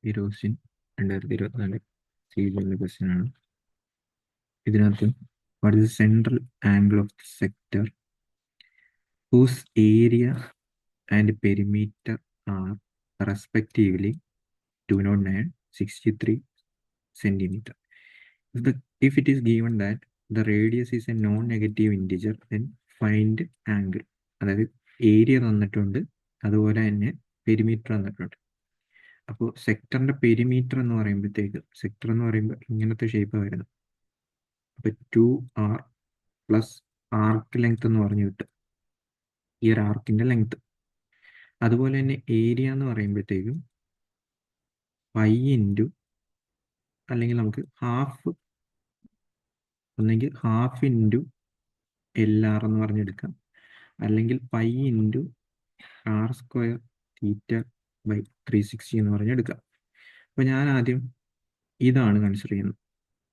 ഈ ക്വസ്റ്റ്യൻ 2024 സീരിയലിലെ ക്വസ്റ്റ്യൻ ആണ്. ഇതിനകത്ത് what is central angle of the sector whose area and perimeter are respectively 209, 63 centimeter. If it is given that the radius is a non-negative integer, then find angle. അതായത് area തന്നിട്ടുണ്ട്, അതുപോലെ തന്നെ perimeter തന്നിട്ടുണ്ട്. അപ്പോൾ സെക്ടറിന്റെ perimeter എന്ന് പറയുമ്പോൾ ഇങ്ങനത്തെ shape വരുന്നത്. അപ്പൊ 2r പ്ലസ് ആർക്ക് ലെങ്ത് എന്ന് പറഞ്ഞു കിട്ടും, ഈ ഒരു ആർക്കിന്റെ ലെങ്ത്. അതുപോലെ തന്നെ ഏരിയ എന്ന് പറയുമ്പോഴത്തേക്കും പൈ ഇൻറ്റു, അല്ലെങ്കിൽ നമുക്ക് ഹാഫ് ഇൻറ്റു LR എന്ന് പറഞ്ഞെടുക്കാം, അല്ലെങ്കിൽ pi into r² theta by 360 എന്ന് പറഞ്ഞെടുക്കാം. അപ്പോൾ ഞാൻ ആദ്യം ഇതാണ് കൺസിഡർ ചെയ്യുന്നത്,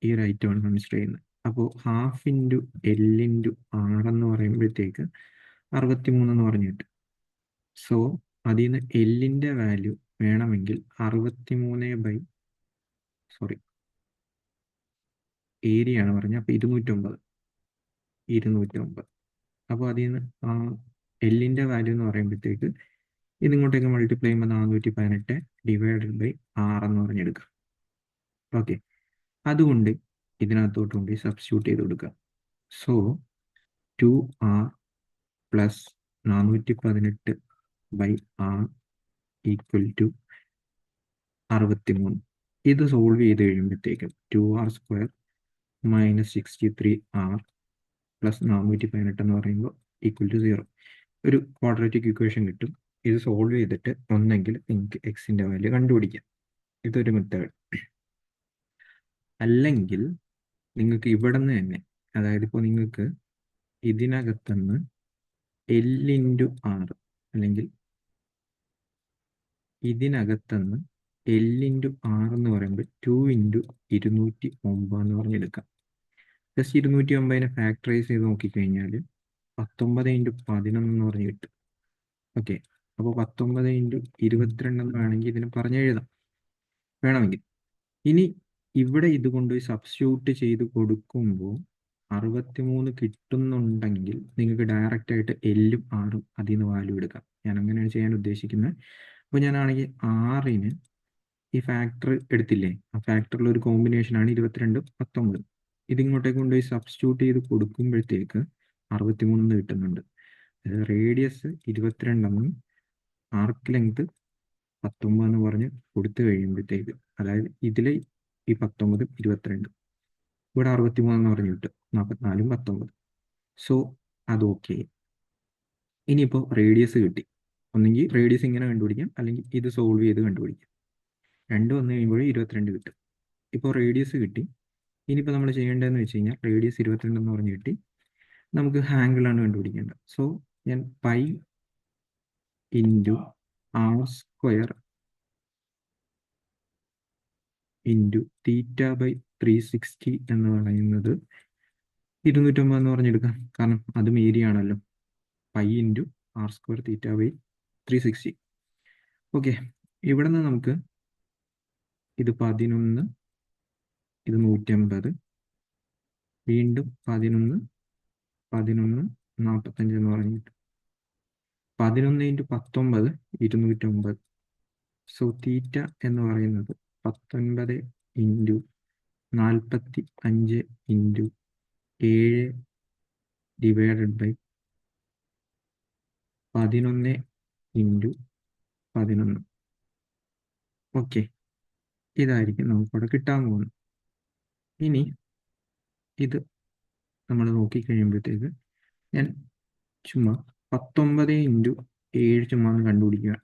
ഈ ഒരു ഐറ്റമാണ് കൺസിഡർ ചെയ്യുന്നത്. അപ്പോൾ half into L into R എന്ന് പറയുമ്പോഴത്തേക്ക് 63 എന്ന് പറഞ്ഞു കിട്ടും. സോ അതിൽ നിന്ന് എല്ലിൻ്റെ വാല്യൂ വേണമെങ്കിൽ 63 ഏരിയ ആണ് പറഞ്ഞത്. അപ്പോൾ 209. അപ്പോൾ അതിൽ നിന്ന് എല്ലിൻ്റെ വാല്യൂ എന്ന് പറയുമ്പോഴത്തേക്ക് ഇതിങ്ങോട്ടേക്ക് മൾട്ടിപ്ലൈ ചെയ്യുമ്പോൾ 418 ഡിവൈഡഡ് ബൈ 6 എന്ന് പറഞ്ഞെടുക്കാം. ഓക്കെ, അതുകൊണ്ട് ഇതിനകത്തോട്ട് കൊണ്ട് സബ്സ്റ്റിറ്റ്യൂട്ട് ചെയ്ത് കൊടുക്കുക. So 2r plus 418 by r equal to 63. ഇത് സോൾവ് ചെയ്ത് കഴിയുമ്പോഴത്തേക്കും 2r² മൈനസ് 63r പ്ലസ് 418 എന്ന് പറയുമ്പോൾ ഈക്വൽ ടു 0. ഒരു ക്വാഡ്രാറ്റിക് ഇക്വേഷൻ കിട്ടും. ഇത് സോൾവ് ചെയ്തിട്ട് ഒന്നെങ്കിൽ നിങ്ങൾക്ക് എക്സിൻ്റെ വാല്യൂ കണ്ടുപിടിക്കാം. ഇതൊരു മെത്തേഡ്. അല്ലെങ്കിൽ നിങ്ങൾക്ക് ഇവിടെ നിന്ന് തന്നെ, അതായത് ഇപ്പോൾ നിങ്ങൾക്ക് ഇതിനകത്തുനിന്ന് L ഇൻറ്റു R, അല്ലെങ്കിൽ ഇതിനകത്തുനിന്ന് L ഇൻറ്റു R എന്ന് പറയുമ്പോൾ 2 ഇൻറ്റു 209 എന്ന് പറഞ്ഞെടുക്കാം. ജസ്റ്റ് 209 ഫാക്ടറൈസ് ചെയ്ത് നോക്കിക്കഴിഞ്ഞാൽ 19 ഇൻറ്റു 11 എന്ന് പറഞ്ഞ് കിട്ടും. ഓക്കെ, അപ്പോൾ 19 ഇൻറ്റു 22 എന്ന് വേണമെങ്കിൽ ഇതിന് പറഞ്ഞെഴുതാം വേണമെങ്കിൽ. ഇനി ഇവിടെ ഇത് കൊണ്ടുപോയി സബ്സ്റ്റിറ്റ്യൂട്ട് ചെയ്ത് കൊടുക്കുമ്പോൾ 63 കിട്ടുന്നുണ്ടെങ്കിൽ നിങ്ങൾക്ക് ഡയറക്റ്റ് ആയിട്ട് എല്ലും ആറും അതിൽ നിന്ന് വാല്യൂ എടുക്കാം. ഞാൻ അങ്ങനെയാണ് ചെയ്യാൻ ഉദ്ദേശിക്കുന്നത്. അപ്പോൾ ഞാനാണെങ്കിൽ ആറിന് ഈ ഫാക്ടർ എടുത്തില്ലേ, ആ ഫാക്ടറിൽ ഒരു കോമ്പിനേഷനാണ് 22, 19. ഇതിങ്ങോട്ടേക്ക് കൊണ്ടുപോയി സബ്സ്റ്റിറ്റ്യൂട്ട് ചെയ്ത് കൊടുക്കുമ്പോഴത്തേക്ക് 63 കിട്ടുന്നുണ്ട്. അതായത് റേഡിയസ് 22 ആർക്ക് ലെങ്ത് 19 എന്ന് പറഞ്ഞ് കൊടുത്തു കഴിയുമ്പോഴത്തേക്ക്, അതായത് ഇതിലെ ഈ 19, 22, ഇവിടെ 63 എന്ന് പറഞ്ഞു കിട്ടും, 44, 19. സോ അത് ഓക്കെ. ഇനിയിപ്പോൾ റേഡിയസ് കിട്ടി. ഒന്നെങ്കിൽ റേഡിയസ് ഇങ്ങനെ കണ്ടുപിടിക്കാം, അല്ലെങ്കിൽ ഇത് സോൾവ് ചെയ്ത് കണ്ടുപിടിക്കാം. രണ്ട് വന്നു കഴിയുമ്പോൾ 22 കിട്ടും. ഇപ്പോൾ റേഡിയസ് കിട്ടി. ഇനിയിപ്പോൾ നമ്മൾ ചെയ്യേണ്ടതെന്ന് വെച്ച് കഴിഞ്ഞാൽ റേഡിയസ് 22 എന്ന് പറഞ്ഞ് കിട്ടി, നമുക്ക് ആംഗിളാണ് കണ്ടുപിടിക്കേണ്ടത്. സോ ഞാൻ pi into r² into theta by 360 എന്ന് പറയുന്നത് 209 എന്ന് പറഞ്ഞെടുക്കാം, കാരണം അതും ഏരിയ ആണല്ലോ. Pi into r² theta by 360. Okay, ഇവിടെ നിന്ന് നമുക്ക് ഇത് 11, ഇത് 150, വീണ്ടും 11, 11, 45 എന്ന് പറഞ്ഞിട്ട് 11 ഇൻറ്റു 19, 209. സോ തീറ്റ എന്ന് പറയുന്നത് 19 into 45 into 7 divided by 11 into 11. Okay, ഇതായിരിക്കും നമുക്കിവിടെ കിട്ടാൻ പോകുന്നത്. ഇനി ഇത് നമ്മൾ നോക്കിക്കഴിയുമ്പോഴത്തേക്ക് ഞാൻ ചുമ്മാ 19 ഇൻറ്റു 7 ചുമ്മാ ഒന്ന് കണ്ടുപിടിക്കുകയാണ്.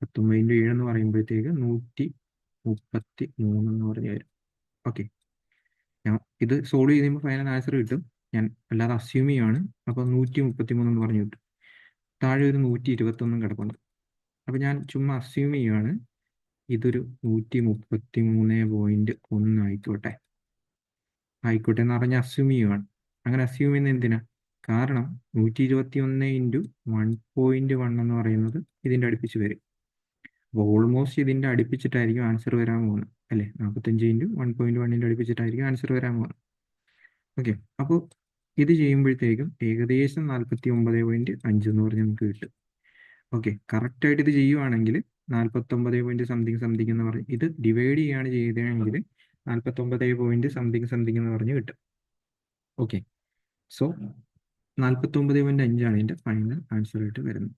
19 ഇൻറ്റു 7 എന്ന് പറയുമ്പോഴത്തേക്ക് 133 എന്ന് പറഞ്ഞു വരും. ഓക്കെ, ഞാൻ ഇത് സോൾവ് ചെയ്യുമ്പോൾ ഫൈനൽ ആൻസർ കിട്ടും. ഞാൻ അല്ലാതെ അസ്യൂം ചെയ്യുകയാണ്. അപ്പോൾ 133 എന്ന് പറഞ്ഞു കിട്ടും. താഴെ ഒരു 121 കിടപ്പുണ്ട്. അപ്പോൾ ഞാൻ ചുമ്മാ അസ്യൂം ചെയ്യുകയാണ് ഇതൊരു 133.1 ആയിക്കോട്ടെ എന്ന് പറഞ്ഞ് അസ്യൂം ചെയ്യുകയാണ്. അങ്ങനെ അസ്യൂം ചെയ്യുന്നത് എന്തിനാ? കാരണം 121 ഇൻറ്റു 1.1 എന്ന് പറയുന്നത് ഇതിൻ്റെ അടുപ്പിച്ച് വരും. അപ്പോൾ ഓൾമോസ്റ്റ് ഇതിൻ്റെ അടുപ്പിച്ചിട്ടായിരിക്കും ആൻസർ വരാൻ പോകുന്നത് അല്ലേ. 45 ഇൻറ്റു 1.1 അടുപ്പിച്ചിട്ടായിരിക്കും ആൻസർ വരാൻ പോകുന്നത്. ഓക്കെ, അപ്പോൾ ഇത് ചെയ്യുമ്പോഴത്തേക്കും ഏകദേശം 49.5 എന്ന് പറഞ്ഞ് നമുക്ക് കിട്ടും. ഓക്കെ, കറക്റ്റായിട്ട് ഇത് ചെയ്യുവാണെങ്കിൽ 49 പോയിന്റ് സംതിങ് സംതിങ് എന്ന് പറഞ്ഞ് ഇത് ഡിവൈഡ് ചെയ്യുകയാണ് ചെയ്തതെങ്കിൽ 49 പോയിന്റ് സംതിങ് സംതിങ് എന്ന് പറഞ്ഞ് കിട്ടും. ഓക്കെ, സോ 49.5 ഇതിൻ്റെ ഫൈനൽ ആൻസർ ആയിട്ട് വരുന്നത്.